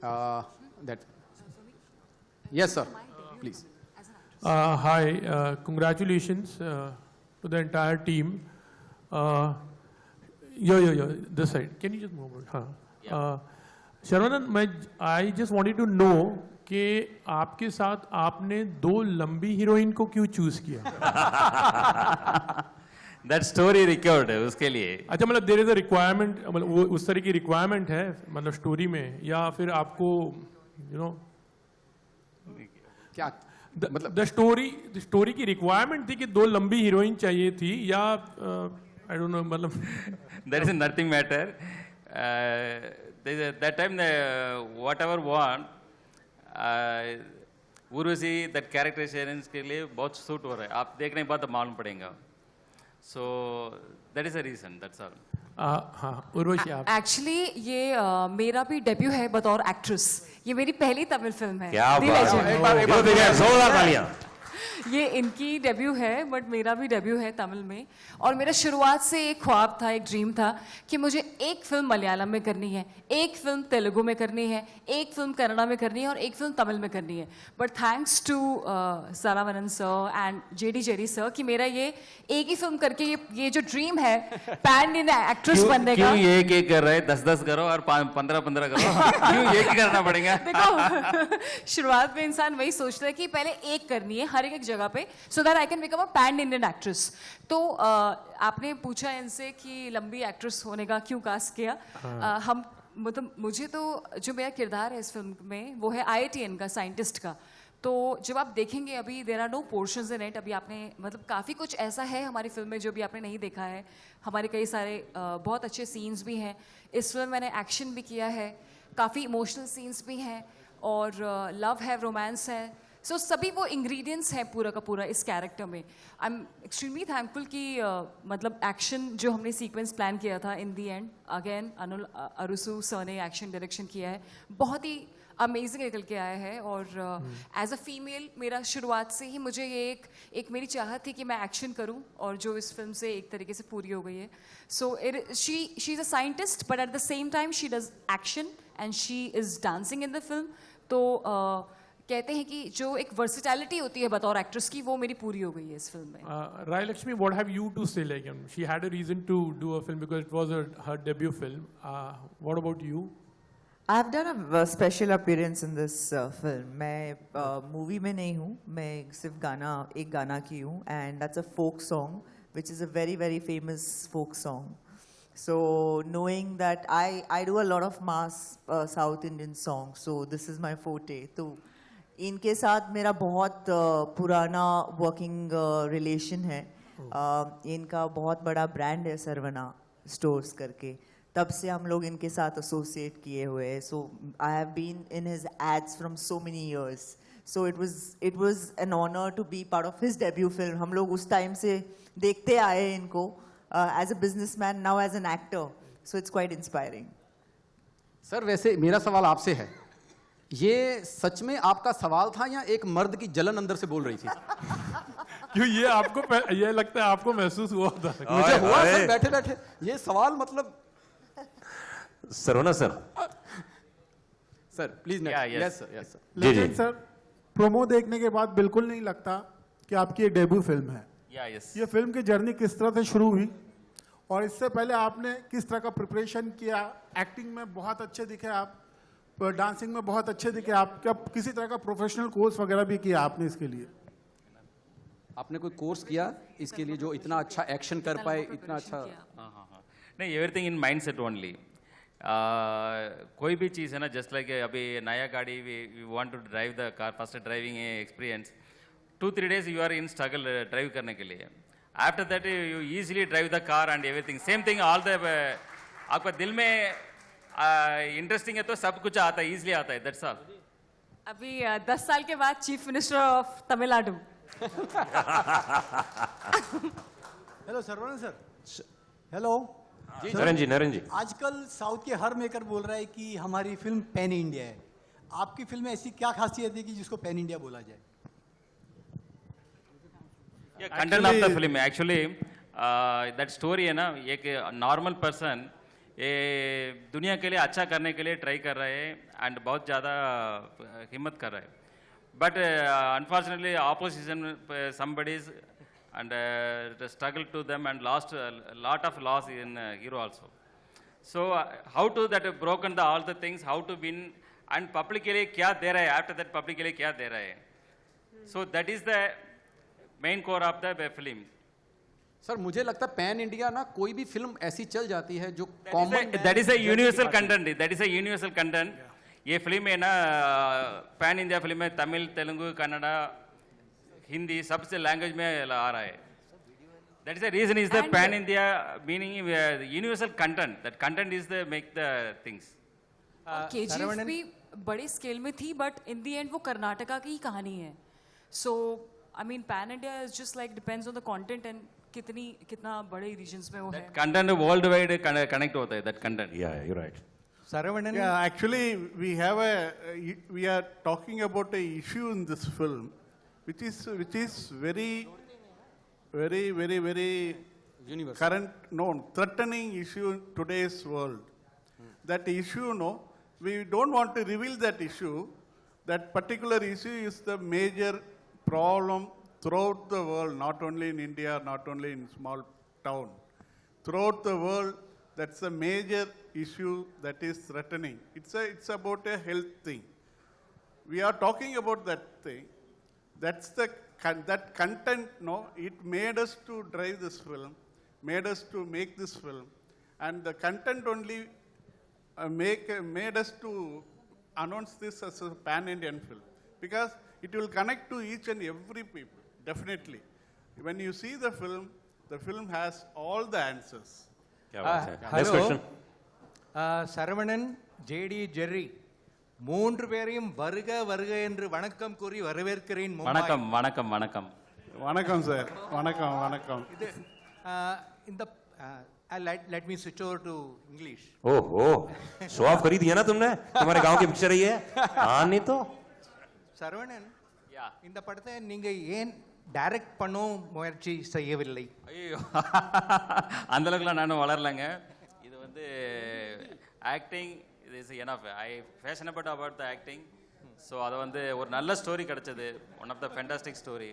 that. Yes, sir. Please. Hi, congratulations to the entire team. This side. Can you just move over? हाँ. शरवणन, I just wanted to know कि आपके साथ आपने दो लंबी heroine को क्यों चूज किया? That story required है उसके लिए. अच्छा, मतलब there is a requirement, मतलब वो उस तरह की requirement है मतलब स्टोरी में, या फिर आपको you know क्या मतलब the story की requirement थी कि दो लंबी हीरोइन चाहिए थी, या I don't know, मतलब There is nothing matter. That time whatever want Urvashi that characterization के लिए बहुत सूट हो रहा है. आप देखने के बाद मालूम पड़ेगा. So that is the reason. That's all. हाँ, उर्वशी आप. एक्चुअली ये मेरा भी डेब्यू है बतौर एक्ट्रेस. ये मेरी पहली तमिल फिल्म है. क्या बात है. एक बार जोरदार तालियां. ये इनकी डेब्यू है, बट मेरा भी डेब्यू है तमिल में. और मेरा शुरुआत से एक ख्वाब था, एक ड्रीम था कि मुझे एक फिल्म मलयालम में करनी है, एक फिल्म तेलुगु में करनी है, एक फिल्म कन्नड़ा में करनी है और एक फिल्म तमिल में करनी है. But thanks to Saravanan sir and JD sir कि मेरा ये एक ही फिल्म करके ये जो ड्रीम है पैन इंडिया एक्ट्रेस बनने का. क्यों एक कर रहे हैं? 10 करो और 15 करो. क्यों एक ही करना पड़ेगा? देखो, शुरुआत में इंसान वही सोचता है कि पहले एक करनी है हर एक जगह पे, so that I can become a pan Indian actress. तो आपने पूछा इनसे कि लंबी एक्ट्रेस होने का क्यों कास्ट किया. हम मतलब मुझे तो जो मेरा किरदार है इस फिल्म में वो है IITN का, साइंटिस्ट का. तो जब आप देखेंगे अभी there are no portions in it. अभी आपने मतलब काफ़ी कुछ ऐसा है हमारी फिल्म में जो भी आपने नहीं देखा है. हमारे कई सारे बहुत अच्छे सीन्स भी हैं इस फिल्म. मैंने एक्शन भी किया है, काफ़ी इमोशनल सीन्स भी हैं, और लव है, रोमांस है. सो सभी वो इंग्रेडिएंट्स हैं पूरा का पूरा इस कैरेक्टर में. आई एम एक्सट्रीमली थैंकफुल कि मतलब एक्शन जो हमने सीक्वेंस प्लान किया था, इन दी एंड अगेन अनुल अरुसु सर ने एक्शन डायरेक्शन किया है. बहुत ही अमेजिंग निकल के आया है. और एज अ फीमेल मेरा शुरुआत से ही मुझे ये एक मेरी चाहत थी कि मैं एक्शन करूं, और जो इस फिल्म से एक तरीके से पूरी हो गई है. So she is a scientist but at the same time she does action and she is dancing in the film. तो कहते हैं कि जो एक वर्सिटैलिटी होती है बतौर एक्ट्रेस की, वो मेरी पूरी हो गई है इस फिल्म में. Rai Lakshmi, what have you to say? Like, she had a reason to do a film because it was her debut film. What about you? I've done a special appearance in this film. मैं movie में नहीं हूँ, मैं सिर्फ एक गाना की हूँ, and that's a folk song, which is a very very famous folk song. So knowing that I do a lot of mass South Indian songs, so this is my forte. तो इनके साथ मेरा बहुत पुराना वर्किंग रिलेशन है. इनका बहुत बड़ा ब्रांड है सरवना स्टोर्स करके, तब से हम लोग इनके साथ एसोसिएट किए हुए हैं. So I have been in his ads from so many years. So it was an honour to be part of his debut film. हम लोग उस टाइम से देखते आए हैं इनको as a businessman, now as an actor. So it's quite inspiring. Sir, वैसे मेरा सवाल आपसे है, ये सच में आपका सवाल था या एक मर्द की जलन अंदर से बोल रही थी? क्यों ये आपको ये लगता है आपको महसूस हुआ था? मुझे हुआ सर, बैठे बैठे ये सवाल. मतलब Sarona sir. Sir please. Yes sir. लेकिन सर, प्रोमो देखने के बाद बिल्कुल नहीं लगता कि आपकी एक डेब्यू फिल्म है. ये फिल्म की जर्नी किस तरह से शुरू हुई, और इससे पहले आपने किस तरह का प्रिपरेशन किया? एक्टिंग में बहुत अच्छे दिखे आप, डांसिंग में बहुत अच्छे दिखे आप. क्या किसी तरह का प्रोफेशनल कोर्स वगैरह भी किया आपने इसके लिए? आपने कोई कोर्स किया इसके लिए जो इतना अच्छा एक्शन कर पाए, इतना अच्छा? नहीं, everything in mind set only. कोई भी चीज़ है ना, जस्ट लाइक अभी नया गाड़ी we want to drive the car, first driving experience 2-3 days you are in struggle drive करने के लिए. After that you easily drive the car and everything same thing. All the आपका दिल में इंटरेस्टिंग है तो सब कुछ आता है, इजीली आता है. That's all. अभी 10 साल के बाद chief minister of Tamil Nadu. Hello Saravanan sir. Hello Narendra ji. आजकल साउथ के हर मेकर बोल रहा है कि हमारी फिल्म पैन इंडिया है. आपकी फिल्म में ऐसी क्या खासियत है कि जिसको पैन इंडिया बोला जाए? Content of the film actually that story है ना, एक नॉर्मल पर्सन ये दुनिया के लिए अच्छा करने के लिए ट्राई कर रहे हैं एंड बहुत ज़्यादा हिम्मत कर रहे हैं. But unfortunately, opposition somebody's and struggled to them and lost a lot of loss in hero also. So how to that broken the all the things, how to win and public के लिए क्या दे रहा है, after that public के लिए क्या दे रहा है. So that is the main core of the film. Sir मुझे लगता है पैन इंडिया ना कोई भी फिल्म ऐसी चल जाती है जो common That is a universal content. That is a universal content. ये फिल्म है ना पैन इंडिया फिल्म है, तमिल, तेलुगु, कन्नड़ा, हिंदी सबसे लैंग्वेज में आ रहा है. That is the reason is the pan India meaning universal content. That content is the make the things. KGF भी बड़े स्केल में थी बट इन दी एंड वो कर्नाटका की ही कहानी है. So I mean pan India is just like depends on the content and कितना बड़े रीजन्स में वो है. Content world wide connect होता है that content. Yeah, you're right. Saravanan? Yeah, actually, we are talking about a issue in this film, which is very universal. current, no, threatening issue in today's world. That issue, no, we don't want to reveal that issue. That particular issue is the major problem throughout the world, not only in India, not only in small town. Throughout the world, that's a major issue that is threatening. It's about a health thing. We are talking about that thing. That's that content, no, it made us to drive this film, made us to make this film, and the content only made us to announce this as a pan-Indian film, because it will connect to each and every people, definitely. When you see the film has all the answers. क्या बात है? Next Hello. question. Saravanan, JD, Jerry மூன்று பேரையும் வருக வருக என்று வணக்கம் கூறி வரவேற்கிறேன். மும்பை. வணக்கம் வணக்கம் வணக்கம். Vanakkam, sir. Vanakkam. இது இந்த let me switch over to English. ओहो, शो ऑफ करी दिया ना तुमने? तुम्हारे गांव की पिक्चर है ये? हाँ नहीं तो? சரவணன், இந்த படத்தை நீங்க ஏன் டைரக்ட் பண்ணவும் முயற்சி செய்யவில்லை? ஐயோ அந்த அளவுக்குலாம் நானும் வளரலைங்க. இது வந்து ஆக்டிங் இது is enough. I passionable about the acting. So அதை வந்து ஒரு நல்ல ஸ்டோரி கிடச்சது, one of the fantastic story.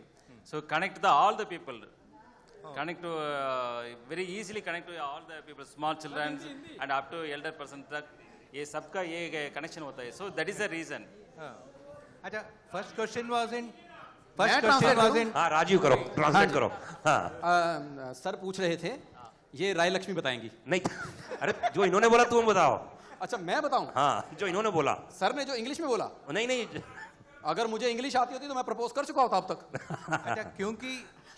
So connect the all the people, connect to very easily connect to all the people, small children and up to elder person तक ये सबका ये connection होता है. So that is the reason. अच्छा, first question was in हाँ राजीव करो, translate करो. हाँ सर पूछ रहे थे ये राय लक्ष्मी बताएंगी. नहीं, अरे जो इन्होंने बोला तुम बताओ. अच्छा मैं बताऊं? हाँ जो इन्होंने बोला. सर ने जो इंग्लिश में बोला, नहीं अगर मुझे इंग्लिश आती होती तो मैं प्रपोज कर चुका होता अब तक. अच्छा,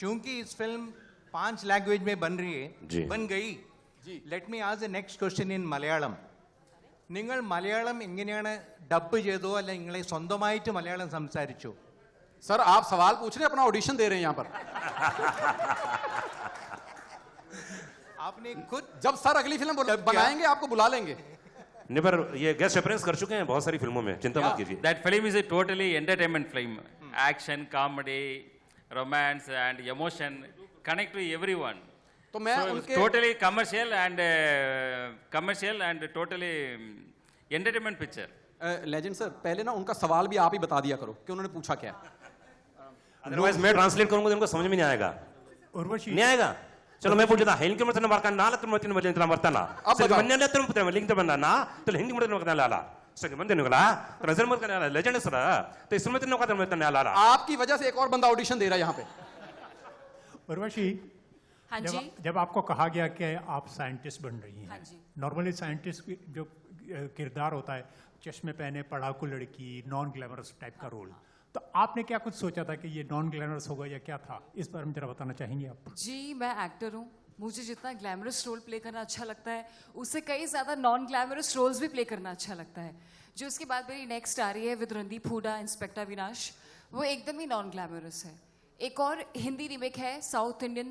क्योंकि इस फिल्म 5 लैंग्वेज में बन रही जी. है, बन गई. Let me ask the next question in Malayalam. നിങ്ങൾ മലയാളം എങ്ങനെയാണ് ഡബ് ചെയ്തോ അല്ല നിങ്ങളെ സ്വന്തമായിട്ട് മലയാളം സംസാരിച്ചോ? सर आप सवाल पूछ रहे हैं, अपना ऑडिशन दे रहे हैं यहाँ पर. आपने खुद जब सर अगली फिल्म बनाएंगे आपको बुला लेंगे. नहीं पर ये गेस्ट अपीयरेंस कर चुके हैं बहुत सारी फिल्मों में, चिंता मत कीजिए. That film is a totally entertainment film. Action, comedy, romance and emotion connect to everyone. तो मैं So उनके totally commercial and totally entertainment picture. Legend sir पहले ना उनका सवाल भी आप ही बता दिया करो कि उन्होंने पूछा क्या. अदरवाइज मैं ट्रांसलेट करूंगा तो इनको समझ में नहीं आएगा. नहीं आएगा. चलो मैं पूछता हिंदी में मार्का नाल ಬರ್ತಾನಾ ಸರಿ ಮನ್ನೆಲ್ಲ ತಿರುಪತಿ ಲಿಂಕ್ ಬಂದಾನ तो हिंदी में करने लाला सही बंदे निकला तो नजर मत करने वाला लेजेंड सर तो इसमें तो नौका करने लाला. आपकी वजह से एक और बंदा ऑडिशन दे रहा है यहाँ पे. उर्वशी, हाँ जी. जब आपको कहा गया कि आप साइंटिस्ट बन रही हाँ हैं, जी. नॉर्मली साइंटिस्ट की जो किरदार होता है, चश्मे पहने पढ़ाकू लड़की, नॉन ग्लैमरस टाइप का रोल, तो आपने क्या कुछ सोचा था कि ये नॉन ग्लैमरस होगा या क्या था? इस बारे में जरा बताना चाहेंगे आप? जी मैं एक्टर हूँ. मुझे जितना ग्लैमरस रोल प्ले करना अच्छा लगता है उससे कई ज़्यादा नॉन ग्लैमरस रोल्स भी प्ले करना अच्छा लगता है. जो उसके बाद मेरी नेक्स्ट आ रही है विद रणदीप हुडा, इंस्पेक्टर विनाश, वो एकदम ही नॉन ग्लैमरस है. एक और हिंदी रीमेक है, south Indian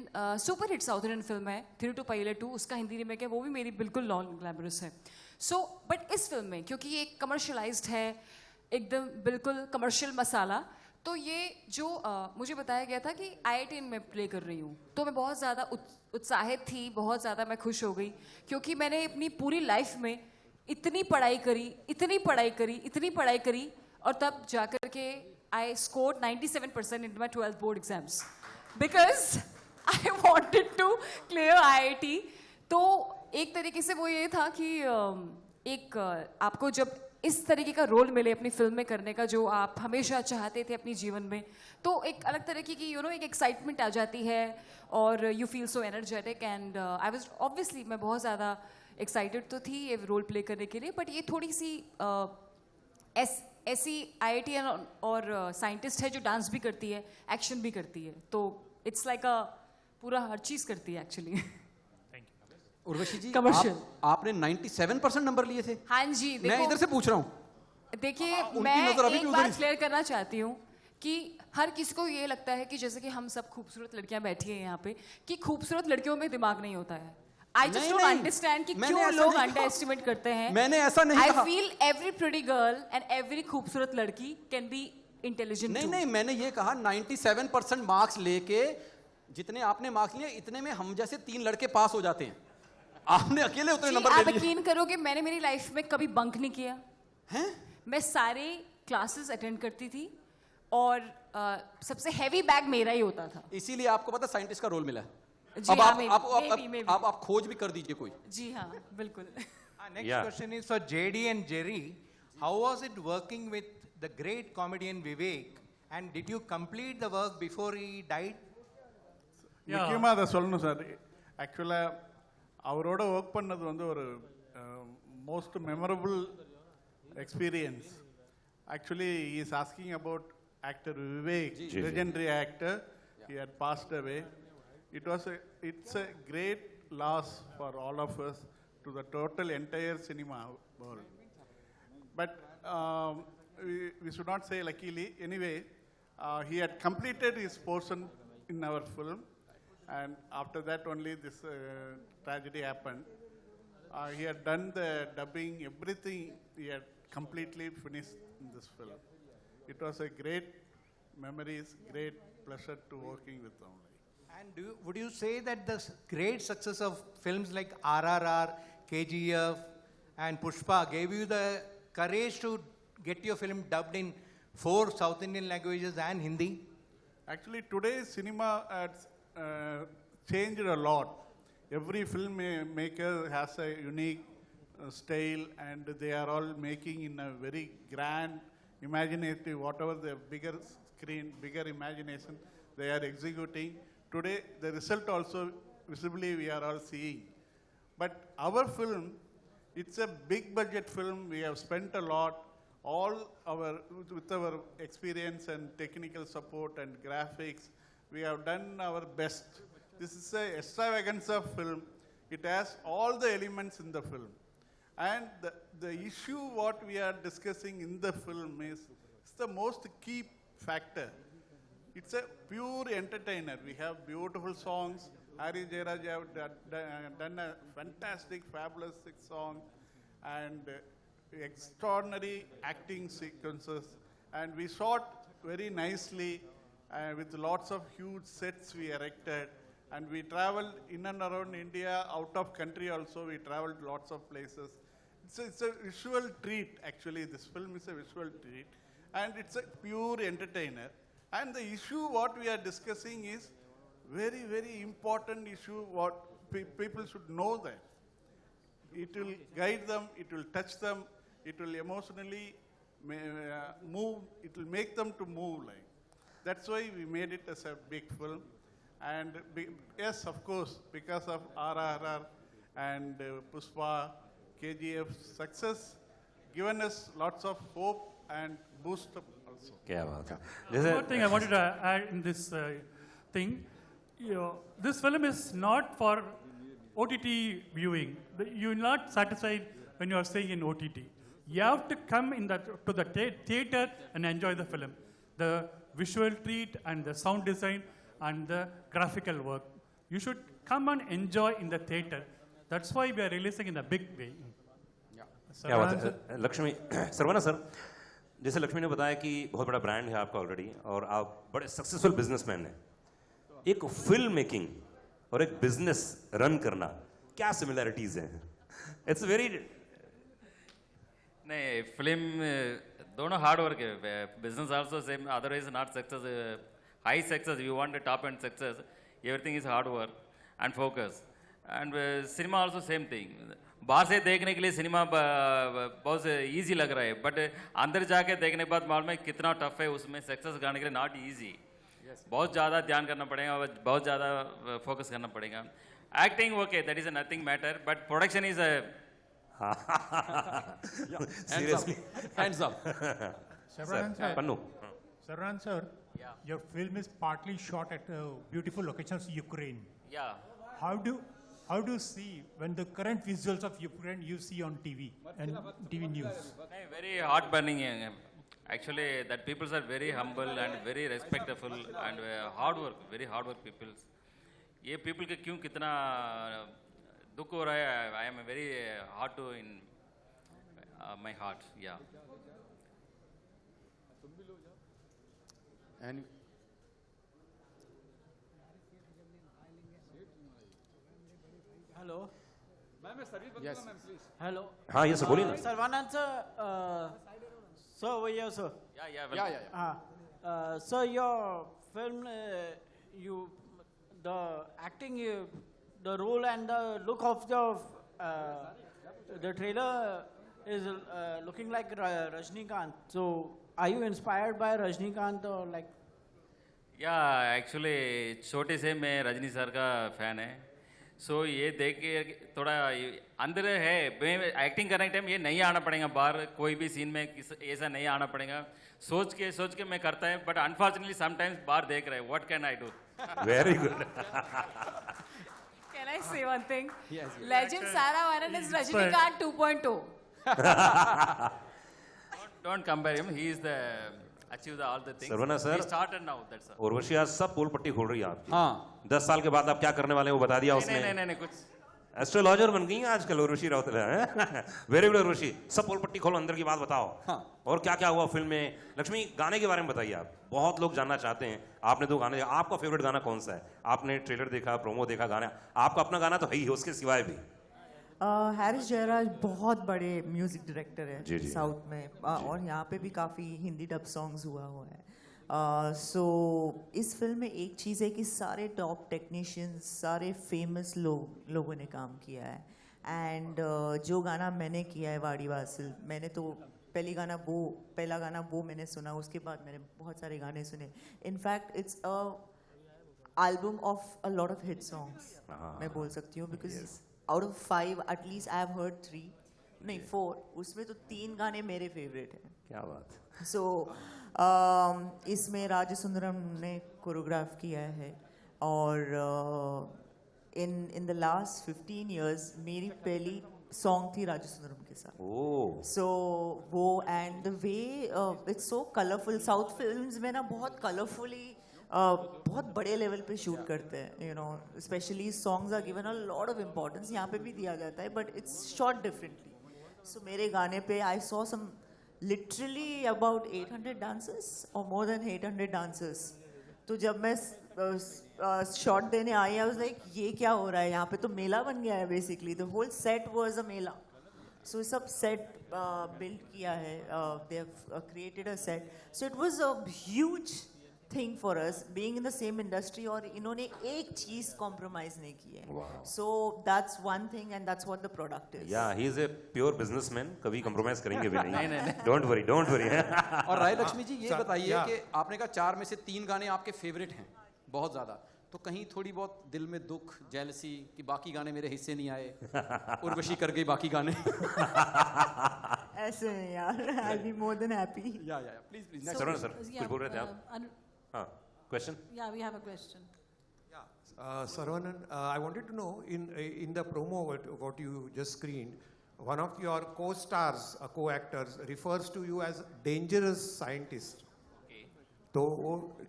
super hit south Indian film है 3 to Pilot 2, उसका हिंदी रीमेक है, वो भी मेरी बिल्कुल नॉन ग्लैमरस है. सो बट इस फिल्म में क्योंकि ये कमर्शलाइज्ड है, एकदम बिल्कुल कमर्शियल मसाला, तो ये जो मुझे बताया गया था कि IIT में प्ले कर रही हूँ, तो मैं बहुत ज़्यादा उत्साहित थी, बहुत ज़्यादा मैं खुश हो गई, क्योंकि मैंने अपनी पूरी लाइफ में इतनी पढ़ाई करी, इतनी पढ़ाई करी, इतनी पढ़ाई करी, और तब जाकर के I scored 97% in my 12th board exams because I wanted to clear IIT. तो एक तरीके से वो ये था कि एक आपको जब इस तरीके का रोल मिले अपनी फिल्म में करने का जो आप हमेशा चाहते थे अपनी जीवन में, तो एक अलग तरीके की एक एक्साइटमेंट आ जाती है और you feel so energetic and I was obviously मैं बहुत ज़्यादा एक्साइटेड तो थी ये रोल प्ले करने के लिए, बट ये थोड़ी सी ऐसी IIT और साइंटिस्ट है जो डांस भी करती है, एक्शन भी करती है, तो इट्स लाइक अ पूरा हर चीज़ करती है एक्चुअली. उर्वशी जी, Commercial. आपने 97% नंबर लिए थे. हाँ जी, मैं देखो इधर से पूछ रहा हूँ. देखिए उनकी मैं नज़र अभी भी एक उधर बात ही- क्लियर करना चाहती हूँ कि हर किसी को ये लगता है कि जैसे कि हम सब खूबसूरत लड़कियां बैठी हैं यहाँ पे, कि खूबसूरत लड़कियों में दिमाग नहीं होता है. आई जस्ट नहीं, डोंट नहीं, अंडरस्टैंड कि मैंने क्यों ऐसा लोग नहीं कहा. अंडर एस्टिमेट करते हैं. मैंने ऐसा नहीं आई कहा. Feel every pretty girl and every खूबसूरत लड़की कैन बी इंटेलिजेंट. नहीं नहीं, मैंने ये कहा 97% मार्क्स लेके जितने आपने मार्क्स लिए इतने में हम जैसे 3 लड़के पास हो जाते हैं. आपने अकेले उतने नंबर आप ले लिए यकीन करोगे मैंने मेरी लाइफ में कभी बंक नहीं किया. हैं. मैं सारे क्लासेस अटेंड करती थी और सबसे हैवी बैग मेरा ही होता था. इसीलिए आपको पता साइंटिस्ट का रोल मिला है. जी अब हाँ, आप maybe, आप maybe, maybe. आप खोज भी कर दीजिए कोई. जी हाँ बिल्कुल. Next Yeah. question is for JD and Jerry. How was it working with the great comedian Vivek? And did you complete the work before he died? முக்கியமாக அதை சொல்லணும் சார். ஆக்சுவலாக அவரோட ஒர்க் பண்ணது வந்து ஒரு most memorable experience. Actually he is asking about actor Vivek, legendary actor. He had passed away. It's a great loss for all of us, to the total entire cinema world. But we should not say luckily. Anyway, he had completed his portion in our film, and after that only this tragedy happened. He had done the dubbing, everything. He had completely finished in this film. It was a great memories, great pleasure to working with him. And would you say that the great success of films like RRR, KGF, and Pushpa gave you the courage to get your film dubbed in 4 South Indian languages and Hindi? Actually, today's cinema has changed a lot. Every filmmaker has a unique style, and they are all making in a very grand, imaginative, whatever the bigger screen, bigger imagination they are executing. Today, the result also visibly we are all seeing. But our film, it's a big budget film. We have spent a lot, with our experience and technical support and graphics. We have done our best. This is a extravaganza film. It has all the elements in the film. And the issue what we are discussing in the film is the most key factor. It's a pure entertainer. We have beautiful songs. Hari Jayaraj have done a fantastic, fabulous song, and extraordinary acting sequences. And we shot very nicely with lots of huge sets we erected. And we traveled in and around India, out of country also. We traveled lots of places. It's a visual treat, actually. This film is a visual treat. And it's a pure entertainer. And the issue what we are discussing is very, very important issue what people should know that. It will guide them, it will touch them, it will emotionally move, it will make them to move like. That's why we made it as a big film. And yes, of course, because of RRR and Pushpa, KGF success, given us lots of hope and boost up also. क्या बात है. One more thing I wanted to add in this thing. This film is not for OTT viewing. You're not satisfied when you are seeing in OTT. You have to come to the theater and enjoy the film. The visual treat and the sound design and the graphical work. You should come and enjoy in the theater. That's why we are releasing in a big way. क्या बात है. Lakshmi, Saravana sir, जैसे लक्ष्मी ने बताया कि बहुत बड़ा brand है आपका ऑलरेडी और आप बड़े सक्सेसफुल बिजनेसमैन हैं, एक फिल्म मेकिंग और एक बिजनेस रन करना क्या सिमिलरिटीज हैं? इट्स वेरी नहीं, फिल्म दोनों हार्ड वर्क है, business also same, otherwise not success, high success, you want a top and success, everything is hard work and focus, and cinema also same thing. बाहर से देखने के लिए cinema बहुत easy लग रहा है, बट अंदर जाके देखने के बाद मालूम है कितना टफ है, उसमें सक्सेस गाने के लिए नॉट इजी, बहुत ज़्यादा ध्यान करना पड़ेगा, बहुत ज़्यादा फोकस करना पड़ेगा। Acting okay, that is a nothing matter, but production is a seriously Hands up. Saravanan sir, Pannu Saravanan sir, your film is partly shot at beautiful locations in Ukraine. yeah. How do you see when the current visuals of Ukraine you see on TV and TV news? Very heart burning. Actually, that people are very humble and very respectful and hard work, very hard work people. ये people के क्यों कितना दुख हो रहा है? I am very hard to in my heart. Yeah. And hello yes. Hello हाँ ये सब बोलिए ना। सर्वानंद सर सर भैया सर Yeah. हाँ sir your film you the acting the role and the look of the trailer is looking like Rajnikant, so are you inspired by Rajnikant or like? या actually छोटे से मैं Rajni sir का fan है, सो ये देख के थोड़ा अंदर है, मैं एक्टिंग करने के टाइम ये नहीं आना पड़ेगा बाहर, कोई भी सीन में ऐसा नहीं आना पड़ेगा, सोच के मैं करता है, बट अनफॉर्चुनेटली समटाइम्स बाहर देख रहे हैं, what can I do? Very good. Can I say one thing? Yes. Legend Sarah Vanan is Rajnikant 2.0. Don't compare him, he is the achieved all the things. Sarvana sir, He started now, that's all. Urvashi आज सब पोल पट्टी खोल रही है आपकी। हाँ 10 साल के बाद आप क्या करने वाले हैं वो बता दिया उसने। नहीं कुछ एस्ट्रोलॉजर बन गई हैं आजकल उर्वशी राउत। वेरी गुड उर्वशी, सब पोल पट्टी खोलो, अंदर की बात बताओ। हाँ। और क्या क्या हुआ फिल्म में? लक्ष्मी गाने के बारे में बताइए आप, बहुत लोग जानना चाहते हैं, आपने तो गाने, आपका फेवरेट गाना कौन सा है? आपने ट्रेलर देखा, प्रोमो देखा, गाना आपका अपना गाना तो है ही, उसके सिवाय भी। हैरिस जयराज बहुत बड़े म्यूजिक डायरेक्टर है जी, जी। साउथ में, और यहाँ पे भी काफ़ी हिंदी डब सॉन्ग्स हुआ है। सो इस फिल्म में एक चीज़ है कि सारे टॉप टेक्नीशियंस, सारे फेमस लोगों ने काम किया है, एंड जो गाना मैंने किया है वाड़ी वासिल, मैंने तो पहला गाना वो मैंने सुना, उसके बाद मैंने बहुत सारे गाने सुने। In fact it's a album of a lot of hit songs, मैं बोल सकती हूँ, because out of 5 at least I have heard 3, नहीं 4, उसमें तो 3 गाने मेरे फेवरेट हैं। क्या बात। सो इसमें राजसुंदरम ने कोरियोग्राफ किया है, और इन द लास्ट 15 years मेरी पहली सॉन्ग थी राजसुंदरम के साथ। सो वो and the way it's so colourful, south films में ना बहुत कलरफुली बहुत बड़े लेवल पे शूट करते हैं, you know, specially songs are given a lot of importance, यहाँ पे भी दिया जाता है, but it's shot differently. So मेरे गाने पे I saw some literally about 800 dancers और मोर देन 800 डांसर्स। तो जब मैं शॉट देने आई, आई वाज लाइक ये क्या हो रहा है यहाँ पे, तो मेला बन गया है basically, the whole set was a mela. So सब सेट बिल्ड किया है, they have created a set, so it was a huge thing for us being in the same industry, और इन्होंने एक चीज कॉम्प्रोमाइज नहीं की है। So that's one thing and that's what the product is. Yeah he is a pure businessman, कभी compromise करेंगे भी नहीं। डोंट वरी और राय लक्ष्मी जी ये बताइए कि आपने कहा 4 में से 3 गाने आपके फेवरेट हैं बहुत ज्यादा, तो कहीं थोड़ी बहुत दिल में दुख, जेलसी कि बाकी गाने मेरे हिस्से नहीं आए, उर्वशी कर गई बाकी गाने? ऐसे नहीं यार, आई बी मोर देन हैप्पी। या प्लीज सर कुछ बोल रहे थे आप? हाँ, question? Yeah, we have a question. Saravanan, I wanted to know, in the promo what you just screened, one of your co-stars, co-actors, refers to you as dangerous scientist. Okay. So,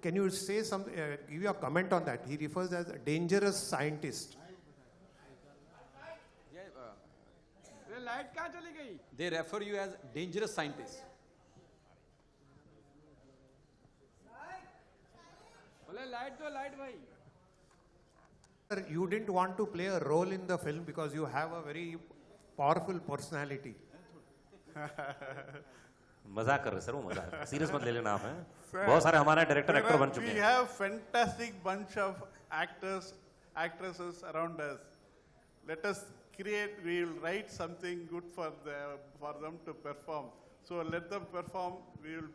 can you say some, give you a comment on that? He refers as a dangerous scientist. They refer you as dangerous scientist. Light भाई. Sir, you didn't want to play a role in the film because you have a very powerful personality. मजाक कर रहे sir, वो मजाक, serious मत ले लेना आप हैं. बहुत सारे हमारे डायरेक्टर एक्टर बन चुके We हैं. have fantastic bunch of actors, actresses around us. Let us create. We will write something good for them to perform. So let them perform. We will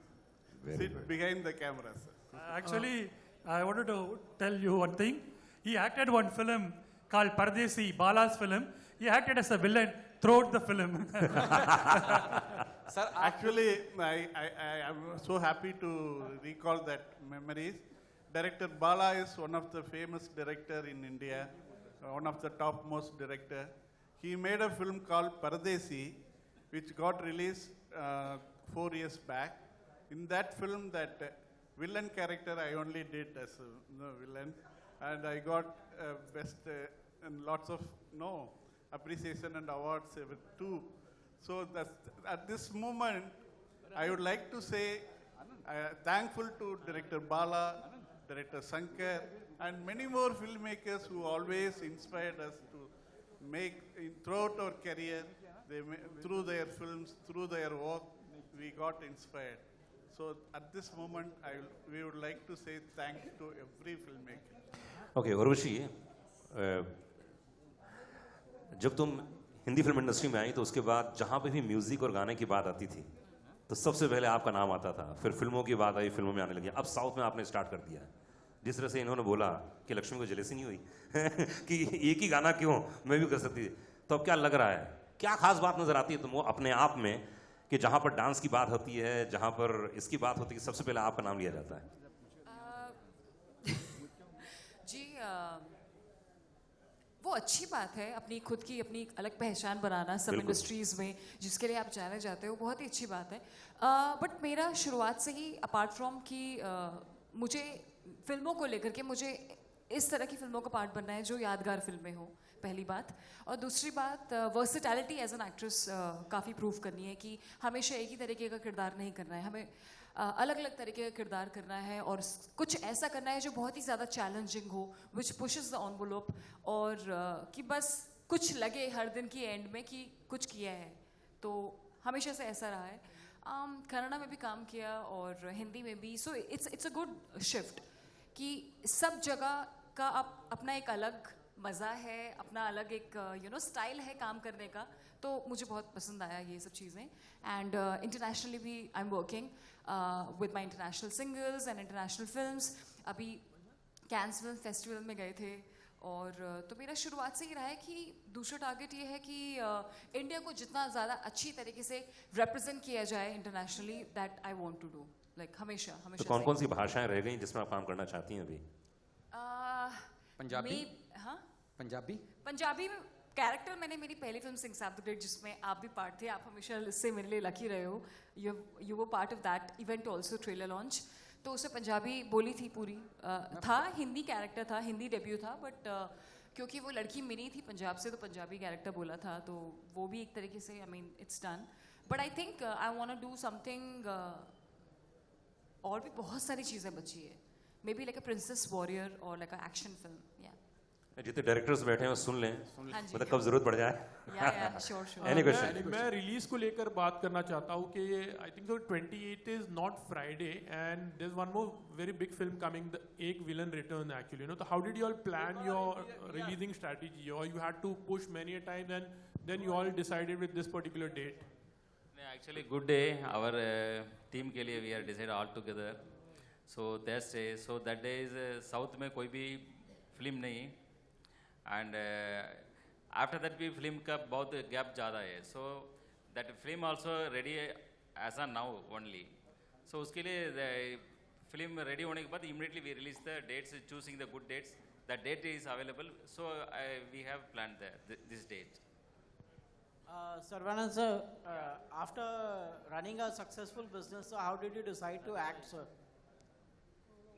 sit behind the cameras. Actually, I wanted to tell you one thing. He acted one film called Pardesi, Bala's film. He acted as a villain throughout the film. Sir, Actually, I am so happy to recall that memories. Director Bala is one of the famous director in India, one of the topmost director. He made a film called Pardesi, which got released 4 years back. In that film, that villain character I only did as a villain, and I got best and lots of appreciation and awards too. So at this moment, I would like to say thankful to Director Bala, Director Shankar, and many more filmmakers who always inspired us to make throughout our career. Through their films, through their work, we got inspired. So at this moment, we would like to say thanks to every filmmaker. Okay Urvashi, जब तुम Hindi film industry में आई तो उसके बाद जहाँ पे भी music और गाने की बात आती थी तो सबसे पहले आपका नाम आता था. फिर फिल्मों की बात आई, फिल्मों में आने लगी. अब साउथ में आपने स्टार्ट कर दिया. जिस तरह से इन्होंने बोला कि लक्ष्मी को जेलसी नहीं हुई कि एक ही गाना क्यों, मैं भी कर सकती थी, तो अब क्या लग रहा है, क्या खास बात नजर आती है तुमको अपने आप में कि जहाँ पर डांस की बात होती है, जहाँ पर इसकी बात होती है, सबसे पहले आपका नाम लिया जाता है? जी वो अच्छी बात है, अपनी खुद की अपनी अलग पहचान बनाना सब इंडस्ट्रीज में, जिसके लिए आप जाने जाते हो, बहुत ही अच्छी बात है. बट मेरा शुरुआत से ही अपार्ट फ्रॉम कि मुझे फिल्मों को लेकर के मुझे इस तरह की फिल्मों का पार्ट बनना है जो यादगार फिल्में हो, पहली बात. और दूसरी बात, वर्सेटैलिटी एज एन एक्ट्रेस काफ़ी प्रूव करनी है कि हमेशा एक ही तरीके का किरदार नहीं करना है, हमें अलग अलग तरीके का किरदार करना है और कुछ ऐसा करना है जो बहुत ही ज़्यादा चैलेंजिंग हो, विच पुशेस द एनवेलप, और कि बस कुछ लगे हर दिन की एंड में कि कुछ किया है. तो हमेशा से ऐसा रहा है. कन्नड़ा में भी काम किया और हिंदी में भी. So it's a good shift कि सब जगह का अपना एक अलग मज़ा है, अपना अलग एक स्टाइल है काम करने का. तो मुझे बहुत पसंद आया ये सब चीज़ें. एंड इंटरनेशनली भी I am working with my international singles and international films. अभी कैंस फिल्म फेस्टिवल में गए थे और तो मेरा शुरुआत से ही रहा है कि दूसरा टारगेट ये है कि इंडिया को जितना ज़्यादा अच्छी तरीके से रिप्रेजेंट किया जाए internationally, that I want to do. Like हमेशा तो कौन कौन सी भाषाएं रह गई जिसमें आप काम करना चाहती हैं अभी? पंजाबी. हाँ, पंजाबी में कैरेक्टर मैंने मेरी पहली फिल्म सिंह साहब द ग्रेट, जिसमें आप भी पार्ट थे, आप हमेशा इससे मेरे लिए लकी रहे हो. You were part of that event also, trailer launch. तो उसे पंजाबी बोली थी पूरी. था हिंदी कैरेक्टर था, हिंदी डेब्यू था, बट क्योंकि वो लड़की मिली थी पंजाब से तो पंजाबी कैरेक्टर बोला था. तो वो भी एक तरीके से I mean it's done. But I think I want to do something, और भी बहुत सारी चीज़ें बची है. Maybe like a princess warrior और लाइक अ एक्शन फिल्म. जितने डायरेक्टर्स बैठे हैं वो सुन लें, मतलब कब जरूरत पड़ जाए. Any question? मैं रिलीज को लेकर बात करना चाहता हूँ कि I think 28 is not Friday and there is one more very big film coming, the एक विलन रिटर्न एक्चुअली, तो how did you all plan your releasing strategy, और you had to push many a time and then you all decided with this particular date? Actually good day our team के लिए we are decide all together. So that day is south में कोई भी film नहीं, and after that भी film का बहुत gap ज़्यादा है. So that film also ready as a now only. So उसके लिए फिल्म रेडी होने के बाद immediately we release the dates, choosing the good dates. The date is available, so we have plan this date. Sarvanand sir, after running a successful business, so how did you decide to act, sir?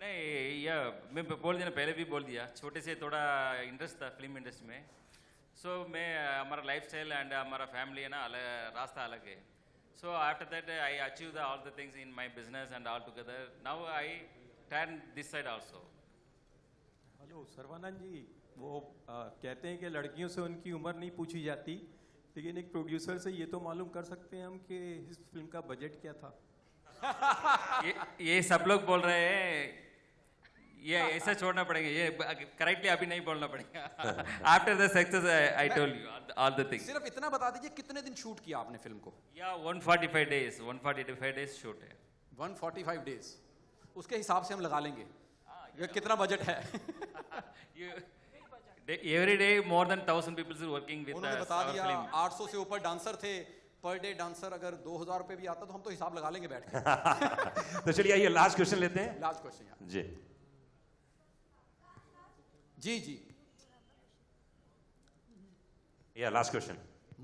नहीं, यह मैं बोल देना पहले भी बोल दिया, छोटे से थोड़ा इंटरेस्ट था फिल्म इंडस्ट्री में. सो मैं हमारा लाइफस्टाइल एंड हमारा फैमिली है ना, रास्ता अलग है. So after that I achieve all the things in my business and all together. Now I turn this side also. Hello Sarvanand ji, वो कहते हैं कि लड़कियों से उनकी उम्र नहीं पूछी जाती, लेकिन एक प्रोड्यूसर से ये तो मालूम कर सकते हैं हम कि इस फिल्म का बजट क्या था? ये सब लोग बोल रहे हैं, ये ऐसा छोड़ना पड़ेगा, ये करेक्टली अभी नहीं बोलना पड़ेगा। After the success I told you all the things. सिर्फ इतना बता दीजिए कितने दिन शूट किया आपने फिल्म को? या 145 डेज, 145 डेज शूट है। 145 डेज, उसके हिसाब से हम लगा लेंगे ये कितना बजट है। Every day more than 1000 people are working with उन्होंने बता दिया 800 से ऊपर डांसर थे, पर डे डांसर अगर 2000 रुपए भी आता तो हम तो हिसाब लगा लेंगे बैठ के। तो चलिए आइए लास्ट क्वेश्चन लेते हैं। लास्ट क्वेश्चन जी जी जी या लास्ट क्वेश्चन।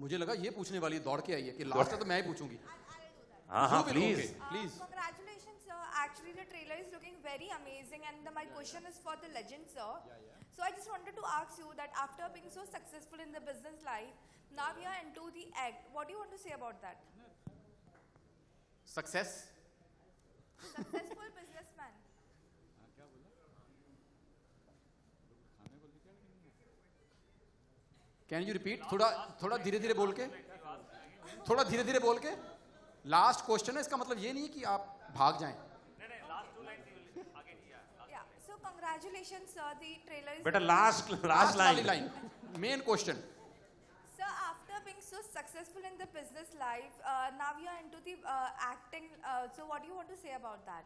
मुझे लगा ये पूछने वाली दौड़ के आई है कि लास्ट है तो मैं ही पूछूंगी। हाँ हाँ please please. Congratulations, sir. Actually, the trailer is looking very amazing, and my question is for the legend, sir. So I just wanted to ask you that after being so successful in the business life, now you are into the act. What do you want to say about that? Success. Successful businessman. Can you repeat? थोड़ा धीरे धीरे बोल के, थोड़ा धीरे धीरे बोल के। लास्ट क्वेश्चन है, इसका मतलब ये नहीं कि आप भाग जाएं। Yeah. So congratulations, sir. The trailer is. बेटा last line main question. Sir, after being so successful in the business life, now you are into the acting. So what do you want to say about that?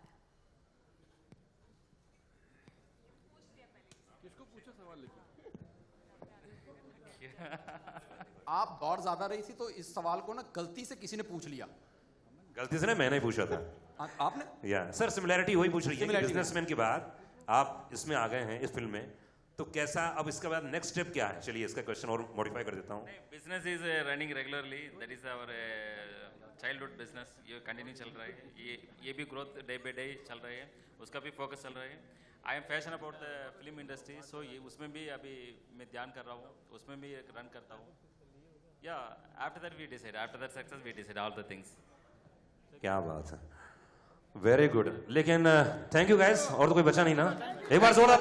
किसको पूछो सवाल लेके? आप दौड़ ज्यादा रही थी तो इस सवाल को ना गलती से किसी ने पूछ लिया। गलती से ना, मैंने ही पूछा था। आपने? या सर सिमिलैरिटी वही पूछ रही है कि बिजनेसमैन के बाद आप इसमें आ गए हैं इस फिल्म में, तो कैसा अब इसके बाद नेक्स्ट स्टेप क्या है? चलिए इसका क्वेश्चन और मॉडिफाई कर देता हूँ। Business is running regularly, that is our childhood business, ये कंटिन्यू चल रहा है। ये भी ग्रोथ डे बाई डे चल रही है, उसका भी फोकस चल रहा है। I am passion about the film industry, so ये उसमें भी अभी मैं ध्यान कर रहा हूँ, उसमें भी रन करता हूँ। या after that we decide, after that success we decide all the things. क्या बात है, वेरी गुड। लेकिन थैंक यू गाइस। और तो कोई बचा नहीं ना? एक बार जोरदार